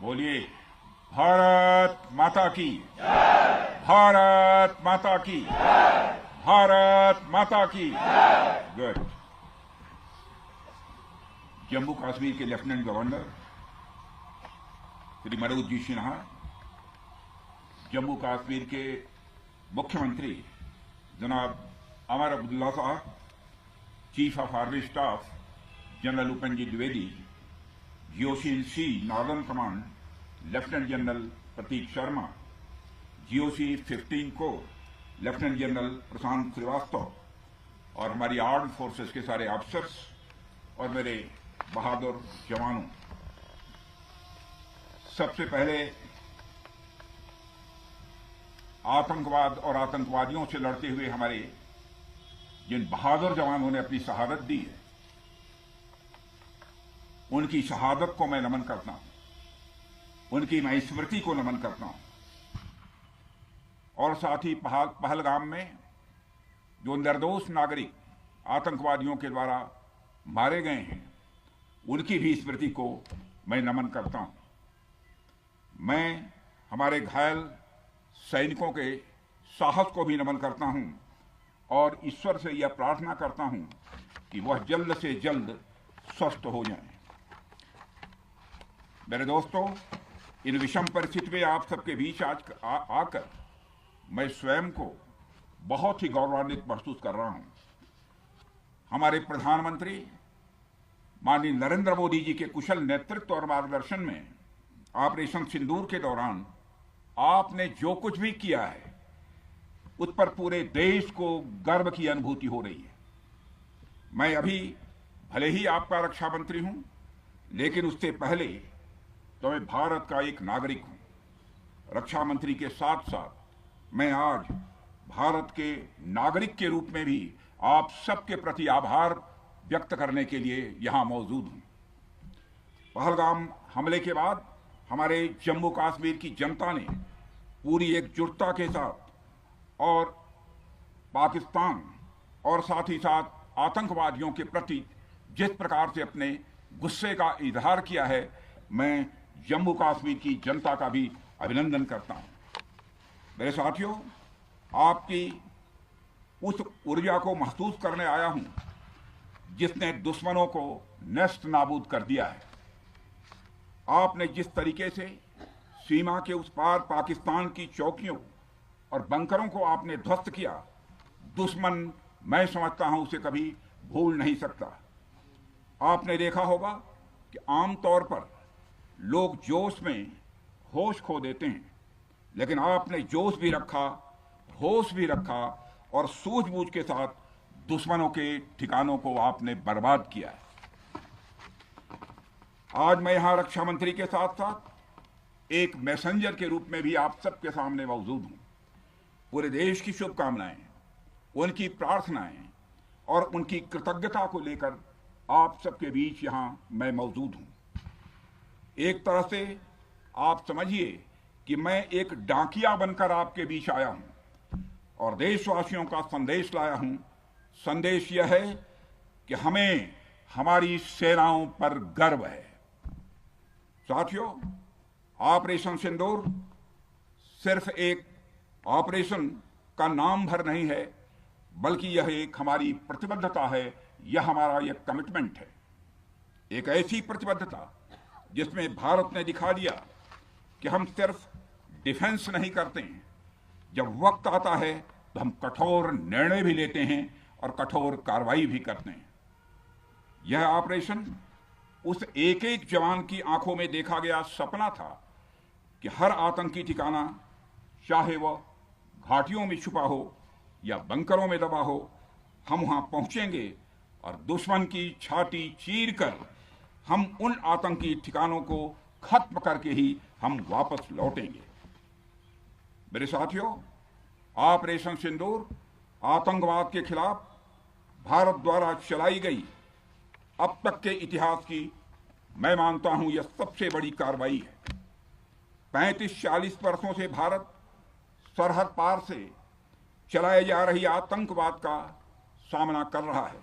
बोलिए। भारत माता की, भारत माता की, भारत माता की। गुड। जम्मू कश्मीर के लेफ्टिनेंट गवर्नर श्री मनोज जी सिन्हा, जम्मू कश्मीर के मुख्यमंत्री जनाब अमर अब्दुल्ला साहब, chief of army staff general Upendra Dwivedi, GOC northern command lieutenant general Prateek Sharma, GOC 15 को लेफ्टिनेंट जनरल प्रशांत श्रीवास्तव और हमारी आर्म फोर्सेस के सारे ऑफिसर्स और मेरे बहादुर जवानों, सबसे पहले आतंकवाद और आतंकवादियों से लड़ते हुए हमारे जिन बहादुर जवानों ने अपनी शहादत दी है, उनकी शहादत को मैं नमन करता हूं, उनकी मैं स्मृति को नमन करता हूं। और साथ ही पहलगाम में जो निर्दोष नागरिक आतंकवादियों के द्वारा मारे गए हैं, उनकी भी स्मृति को मैं नमन करता हूं। मैं हमारे घायल सैनिकों के साहस को भी नमन करता हूं और ईश्वर से यह प्रार्थना करता हूं कि वह जल्द से जल्द स्वस्थ हो जाएं। मेरे दोस्तों, इन विषम परिस्थिति में आप सबके बीच आज आकर मैं स्वयं को बहुत ही गौरवान्वित महसूस कर रहा हूं। हमारे प्रधानमंत्री माननीय नरेंद्र मोदी जी के कुशल नेतृत्व और मार्गदर्शन में ऑपरेशन सिंदूर के दौरान आपने जो कुछ भी किया है, उस पर पूरे देश को गर्व की अनुभूति हो रही है। मैं अभी भले ही आपका रक्षा मंत्री हूं, लेकिन उससे पहले तो मैं भारत का एक नागरिक हूं। रक्षा मंत्री के साथ साथ मैं आज भारत के नागरिक के रूप में भी आप सबके प्रति आभार व्यक्त करने के लिए यहां मौजूद हूं। पहलगाम हमले के बाद हमारे जम्मू कश्मीर की जनता ने पूरी एकजुटता के साथ और पाकिस्तान और साथ ही साथ आतंकवादियों के प्रति जिस प्रकार से अपने गुस्से का इजहार किया है, मैं जम्मू कश्मीर की जनता का भी अभिनंदन करता हूं। मेरे साथियों, आपकी उस ऊर्जा को महसूस करने आया हूं जिसने दुश्मनों को नष्ट नाबूद कर दिया है। आपने जिस तरीके से सीमा के उस पार पाकिस्तान की चौकियों और बंकरों को आपने ध्वस्त किया, दुश्मन मैं समझता हूं उसे कभी भूल नहीं सकता। आपने देखा होगा कि आमतौर पर लोग जोश में होश खो देते हैं, लेकिन आपने जोश भी रखा, होश भी रखा और सूझबूझ के साथ दुश्मनों के ठिकानों को आपने बर्बाद किया है। आज मैं यहां रक्षा मंत्री के साथ साथ एक मैसेंजर के रूप में भी आप सबके सामने मौजूद हूं। पूरे देश की शुभकामनाएं, उनकी प्रार्थनाएं और उनकी कृतज्ञता को लेकर आप सबके बीच यहां मैं मौजूद हूं। एक तरह से आप समझिए कि मैं एक डाकिया बनकर आपके बीच आया हूं और देशवासियों का संदेश लाया हूं। संदेश यह है कि हमें हमारी सेनाओं पर गर्व है। साथियों, ऑपरेशन सिंदूर सिर्फ एक ऑपरेशन का नाम भर नहीं है, बल्कि यह एक हमारी प्रतिबद्धता है, यह हमारा एक कमिटमेंट है। एक ऐसी प्रतिबद्धता जिसमें भारत ने दिखा दिया कि हम सिर्फ डिफेंस नहीं करते हैं, जब वक्त आता है तो हम कठोर निर्णय भी लेते हैं और कठोर कार्रवाई भी करते हैं। यह ऑपरेशन उस एक एक जवान की आंखों में देखा गया सपना था कि हर आतंकी ठिकाना, चाहे वह घाटियों में छुपा हो या बंकरों में दबा हो, हम वहां पहुंचेंगे और दुश्मन की छाती चीर कर हम उन आतंकी ठिकानों को खत्म करके ही हम वापस लौटेंगे। मेरे साथियों, ऑपरेशन सिंदूर आतंकवाद के खिलाफ भारत द्वारा चलाई गई अब तक के इतिहास की मैं मानता हूं यह सबसे बड़ी कार्रवाई है। 35-40 वर्षों से भारत सरहद पार से चलाए जा रही आतंकवाद का सामना कर रहा है।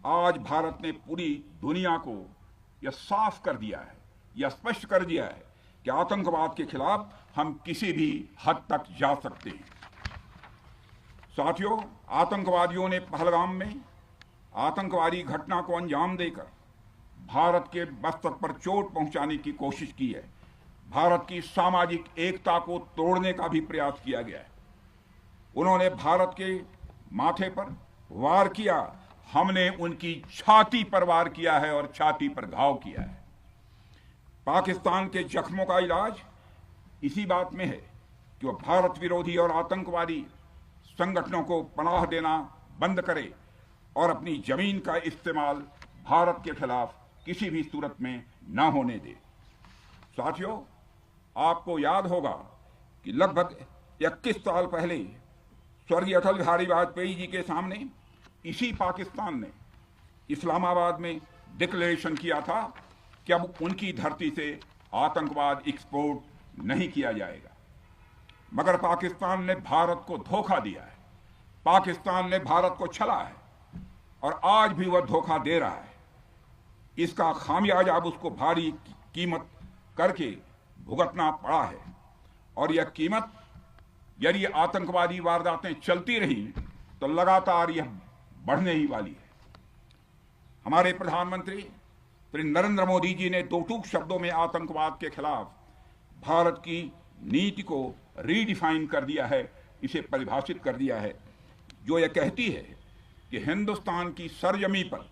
आज भारत ने पूरी दुनिया को यह साफ कर दिया है, यह स्पष्ट कर दिया है कि आतंकवाद के खिलाफ हम किसी भी हद तक जा सकते हैं। साथियों, आतंकवादियों ने पहलगाम में आतंकवादी घटना को अंजाम देकर भारत के मस्तक पर चोट पहुंचाने की कोशिश की है। भारत की सामाजिक एकता को तोड़ने का भी प्रयास किया गया है। उन्होंने भारत के माथे पर वार किया, हमने उनकी छाती पर वार किया है और छाती पर घाव किया है। पाकिस्तान के जख्मों का इलाज इसी बात में है कि वह भारत विरोधी और आतंकवादी संगठनों को पनाह देना बंद करे और अपनी जमीन का इस्तेमाल भारत के खिलाफ किसी भी सूरत में न होने दे। साथियों, आपको याद होगा कि लगभग 21 साल पहले स्वर्गीय अटल बिहारी वाजपेयी जी के सामने इसी पाकिस्तान ने इस्लामाबाद में डिक्लेरेशन किया था कि अब उनकी धरती से आतंकवाद एक्सपोर्ट नहीं किया जाएगा। मगर पाकिस्तान ने भारत को धोखा दिया है, पाकिस्तान ने भारत को छला है और आज भी वह धोखा दे रहा है। इसका खामियाजा अब उसको भारी कीमत करके भुगतना पड़ा है और यह कीमत, यदि आतंकवादी वारदातें चलती रही तो लगातार यह बढ़ने ही वाली है। हमारे प्रधानमंत्री श्री नरेंद्र मोदी जी ने दो टूक शब्दों में आतंकवाद के खिलाफ भारत की नीति को रीडिफाइन कर दिया है, इसे परिभाषित कर दिया है, जो यह कहती है कि हिंदुस्तान की सरजमी पर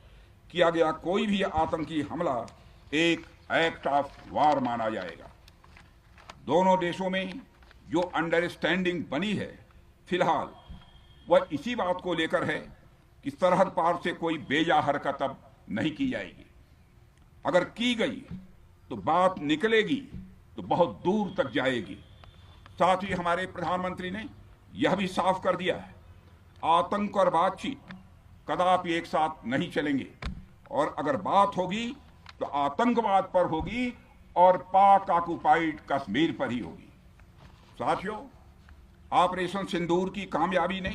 किया गया कोई भी आतंकी हमला एक एक्ट ऑफ वार माना जाएगा। दोनों देशों में जो अंडरस्टैंडिंग बनी है फिलहाल वह इसी बात को लेकर है कि सरहद पार से कोई बेजा हरकत अब नहीं की जाएगी। अगर की गई तो बात निकलेगी तो बहुत दूर तक जाएगी। साथ ही हमारे प्रधानमंत्री ने यह भी साफ कर दिया है, आतंक और बातचीत कदापि एक साथ नहीं चलेंगे और अगर बात होगी तो आतंकवाद पर होगी और पाक ऑक्युपाइड कश्मीर पर ही होगी। साथियों, ऑपरेशन सिंदूर की कामयाबी ने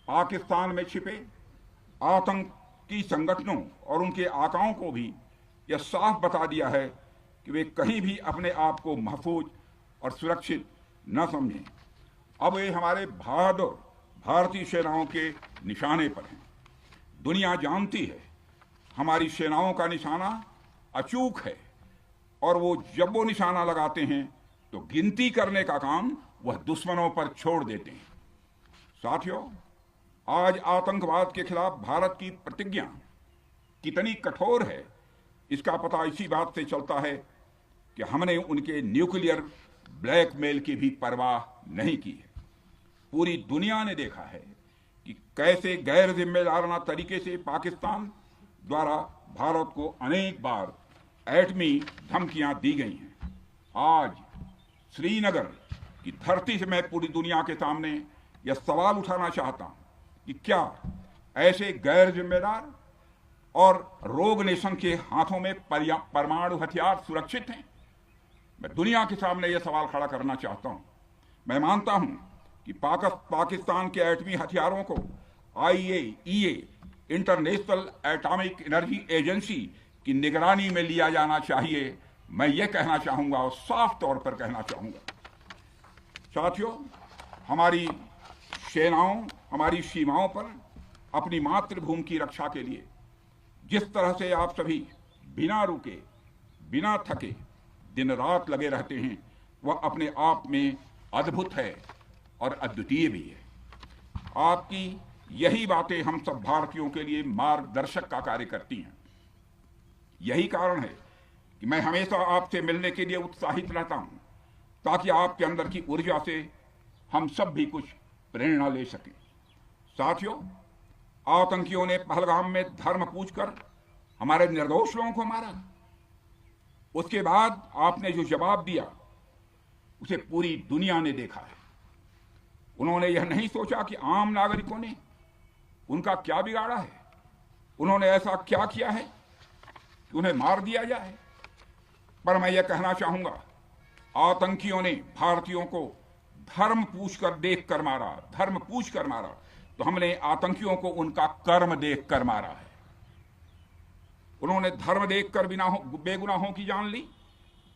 पाकिस्तान में छिपे आतंकी संगठनों और उनके आकाओं को भी यह साफ बता दिया है कि वे कहीं भी अपने आप को महफूज और सुरक्षित न समझें। अब वे हमारे बहादुर भारतीय सेनाओं के निशाने पर हैं। दुनिया जानती है हमारी सेनाओं का निशाना अचूक है और वो जब वो निशाना लगाते हैं तो गिनती करने का काम वह दुश्मनों पर छोड़ देते हैं। साथियों, आज आतंकवाद के खिलाफ भारत की प्रतिज्ञा कितनी कठोर है इसका पता इसी बात से चलता है कि हमने उनके न्यूक्लियर ब्लैकमेल की भी परवाह नहीं की है। पूरी दुनिया ने देखा है कि कैसे गैर जिम्मेदाराना तरीके से पाकिस्तान द्वारा भारत को अनेक बार एटमी धमकियां दी गई हैं। आज श्रीनगर की धरती से मैं पूरी दुनिया के सामने यह सवाल उठाना चाहता हूं कि क्या ऐसे गैर जिम्मेदार और रोग नेशन के हाथों में परमाणु हथियार सुरक्षित हैं? मैं दुनिया के सामने यह सवाल खड़ा करना चाहता हूं। मैं मानता हूं कि पाकिस्तान के एटमी हथियारों को IAEA international atomic energy agency की निगरानी में लिया जाना चाहिए। मैं ये कहना चाहूंगा और साफ तौर पर कहना चाहूंगा। साथियों, हमारी सेनाओं हमारी सीमाओं पर अपनी मातृभूमि की रक्षा के लिए जिस तरह से आप सभी बिना रुके बिना थके दिन रात लगे रहते हैं वह अपने आप में अद्भुत है और अद्वितीय भी है। आपकी यही बातें हम सब भारतीयों के लिए मार्गदर्शक का कार्य करती हैं। यही कारण है कि मैं हमेशा आपसे मिलने के लिए उत्साहित रहता हूं ताकि आपके अंदर की ऊर्जा से हम सब भी कुछ प्रेरणा ले सकें। साथियों, आतंकियों ने पहलगाम में धर्म पूछकर हमारे निर्दोष लोगों को मारा। उसके बाद आपने जो जवाब दिया उसे पूरी दुनिया ने देखा है। उन्होंने यह नहीं सोचा कि आम नागरिकों ने उनका क्या बिगाड़ा है, उन्होंने ऐसा क्या किया है कि उन्हें मार दिया जाए। पर मैं यह कहना चाहूंगा, आतंकियों ने भारतीयों को धर्म पूछकर देखकर मारा, धर्म पूछकर मारा, तो हमने आतंकियों को उनका कर्म देखकर मारा है। उन्होंने धर्म देखकर बेगुनाहों की जान ली।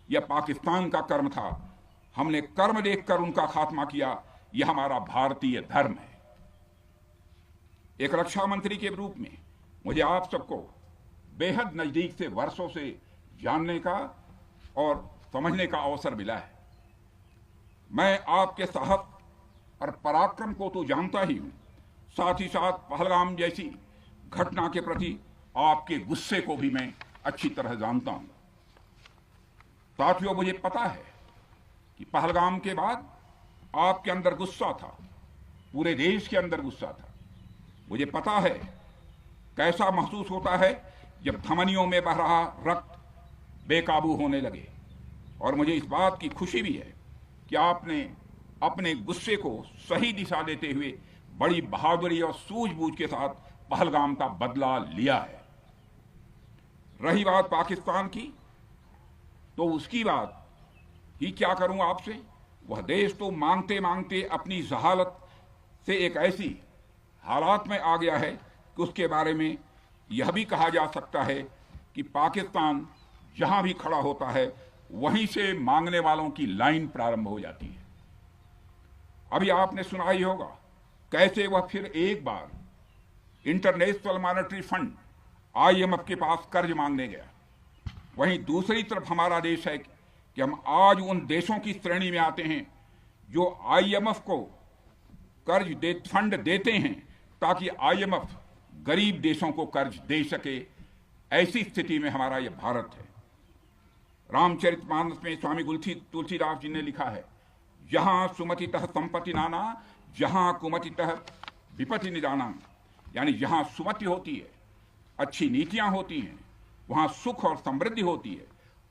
यह पाकिस्तान का कर्म था, हमने कर्म देखकर उनका खात्मा किया। यह हमारा भारतीय धर्म है। एक रक्षा मंत्री के रूप में मुझे आप सबको बेहद नजदीक से वर्षों से जानने का और समझने का अवसर मिला है। मैं आपके साहस और पराक्रम को तो जानता ही हूं, साथ ही साथ पहलगाम जैसी घटना के प्रति आपके गुस्से को भी मैं अच्छी तरह जानता हूं। साथियों, मुझे पता है कि पहलगाम के बाद आपके अंदर गुस्सा था, पूरे देश के अंदर गुस्सा था। मुझे पता है कैसा महसूस होता है जब धमनियों में बह रहा रक्त बेकाबू होने लगे। और मुझे इस बात की खुशी भी है कि आपने अपने गुस्से को सही दिशा देते हुए बड़ी बहादुरी और सूझबूझ के साथ पहलगाम का बदला लिया है। रही बात पाकिस्तान की, तो उसकी बात ही क्या करूं आपसे। वह देश तो मांगते मांगते अपनी जहालत से एक ऐसी हालात में आ गया है कि उसके बारे में यह भी कहा जा सकता है कि पाकिस्तान जहां भी खड़ा होता है वहीं से मांगने वालों की लाइन प्रारंभ हो जाती है। अभी आपने सुना ही होगा कैसे वह फिर एक बार इंटरनेशनल मॉनेटरी फंड IMF के पास कर्ज मांगने गया। वहीं दूसरी तरफ हमारा देश है कि हम आज उन देशों की श्रेणी में आते हैं जो IMF को फंड देते हैं ताकि IMF गरीब देशों को कर्ज दे सके। ऐसी स्थिति में हमारा यह भारत है। रामचरितमानस में स्वामी तुलसीदास जी ने लिखा है, जहां सुमतितः संपत्ति नाना, जहां कुमतितः विपत्ति निदाना। यानी जहां सुमति होती है, अच्छी नीतियां होती हैं, वहां सुख और समृद्धि होती है,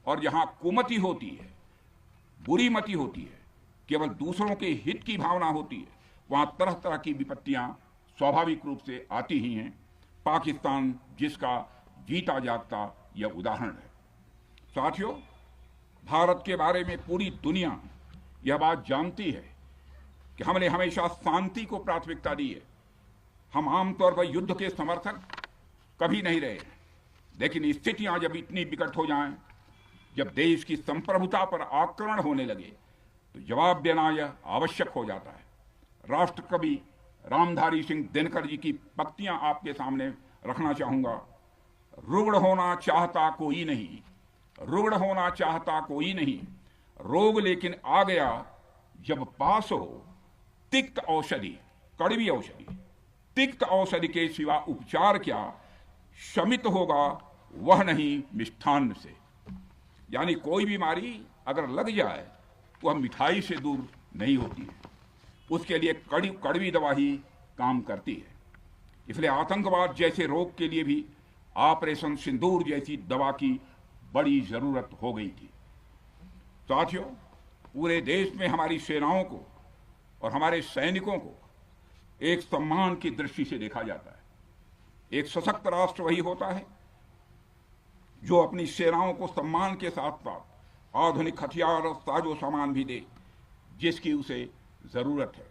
और जहां कुमति होती है, बुरी मति होती है, केवल दूसरों के हित की भावना होती है, वहां तरह तरह की विपत्तियां स्वाभाविक रूप से आती ही हैं। पाकिस्तान जिसका जीता जागता यह उदाहरण है। साथियों, भारत के बारे में पूरी दुनिया यह बात जानती है कि हमने हमेशा शांति को प्राथमिकता दी है। हम आमतौर पर युद्ध के समर्थक कभी नहीं रहे, लेकिन स्थितियां जब इतनी विकट हो जाएं, जब देश की संप्रभुता पर आक्रमण होने लगे, तो जवाब देना यह आवश्यक हो जाता है। राष्ट्र कवि रामधारी सिंह दिनकर जी की पंक्तियां आपके सामने रखना चाहूंगा। रुग्ण होना चाहता कोई नहीं, रुग्ण होना चाहता कोई नहीं, रोग लेकिन आ गया जब पास हो तिक्त औषधि, कड़वी औषधि। तिक्त औषधि के सिवा उपचार क्या, शमित होगा वह नहीं मिष्ठान्न से। यानी कोई बीमारी अगर लग जाए तो वह मिठाई से दूर नहीं होती है, उसके लिए कड़वी दवा ही काम करती है। इसलिए आतंकवाद जैसे रोग के लिए भी ऑपरेशन सिंदूर जैसी दवा की बड़ी जरूरत हो गई थी। साथियों, पूरे देश में हमारी सेनाओं को और हमारे सैनिकों को एक सम्मान की दृष्टि से देखा जाता है। एक सशक्त राष्ट्र वही होता है जो अपनी सेनाओं को सम्मान के साथ साथ आधुनिक हथियार और साजो सामान भी दे जिसकी उसे जरूरत है।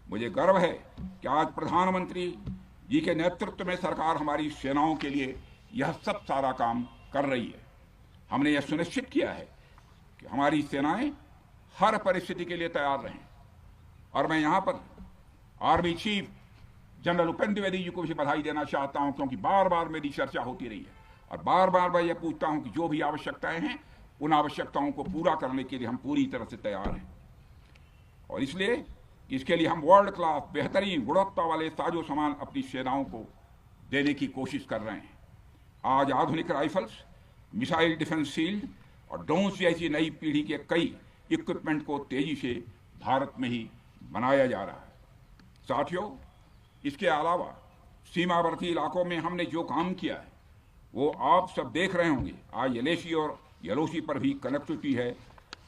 मुझे गर्व है कि आज प्रधानमंत्री जी के नेतृत्व में सरकार हमारी सेनाओं के लिए यह सब सारा काम कर रही है। हमने यह सुनिश्चित किया है कि हमारी सेनाएं हर परिस्थिति के लिए तैयार रहें। और मैं यहां पर army chief general Upendra Dwivedi ji को भी बधाई देना चाहता हूं, क्योंकि बार बार मेरी चर्चा होती रही है और बार बार मैं यह पूछता हूं कि जो भी आवश्यकताएं हैं उन आवश्यकताओं को पूरा करने के लिए हम पूरी तरह से तैयार हैं। और इसलिए इसके लिए हम वर्ल्ड क्लास बेहतरीन गुणवत्ता वाले साजो सामान अपनी सेनाओं को देने की कोशिश कर रहे हैं। आज आधुनिक राइफल्स, मिसाइल डिफेंस शील्ड और ड्रोन्स जैसी नई पीढ़ी के कई इक्विपमेंट को तेजी से भारत में ही बनाया जा रहा है। साथियों, इसके अलावा सीमावर्ती इलाकों में हमने जो काम किया है वो आप सब देख रहे होंगे। आज LAC और LOC पर भी कनेक्टिविटी है,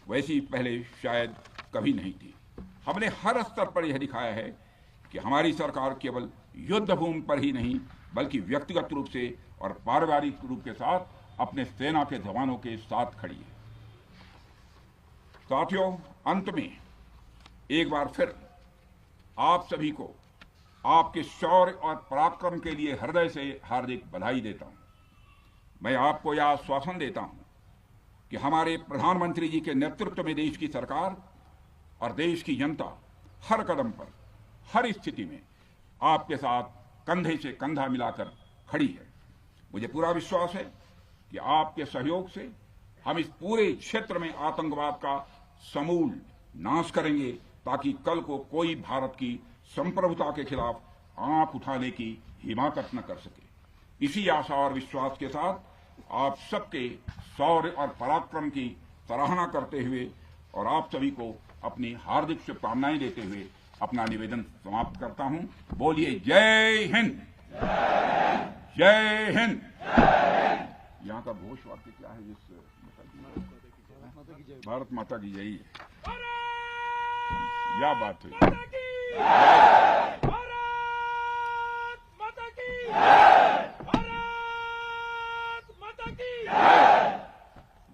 वैसी पहले शायद कभी नहीं थी। हमने हर स्तर पर यह दिखाया है कि हमारी सरकार केवल युद्ध भूमि पर ही नहीं बल्कि व्यक्तिगत रूप से और पारिवारिक रूप के साथ अपने सेना के जवानों के साथ खड़ी है। साथियों, अंत में एक बार फिर आप सभी को आपके शौर्य और पराक्रम के लिए हृदय से हार्दिक बधाई देता हूं। मैं आपको यह आश्वासन देता हूं कि हमारे प्रधानमंत्री जी के नेतृत्व में देश की सरकार और देश की जनता हर कदम पर, हर स्थिति में आपके साथ कंधे से कंधा मिलाकर खड़ी है। मुझे पूरा विश्वास है कि आपके सहयोग से हम इस पूरे क्षेत्र में आतंकवाद का समूल नाश करेंगे, ताकि कल को कोई भारत की संप्रभुता के खिलाफ आंख उठाने की हिमाकत न कर सके। इसी आशा और विश्वास के साथ आप सबके शौर्य और पराक्रम की सराहना करते हुए और आप सभी को अपनी हार्दिक शुभकामनाएं देते हुए अपना निवेदन समाप्त करता हूं। बोलिए जय हिंद, जय हिंद। यहाँ का घोष वाक्य क्या है? भारत माता की जय। क्या बात है।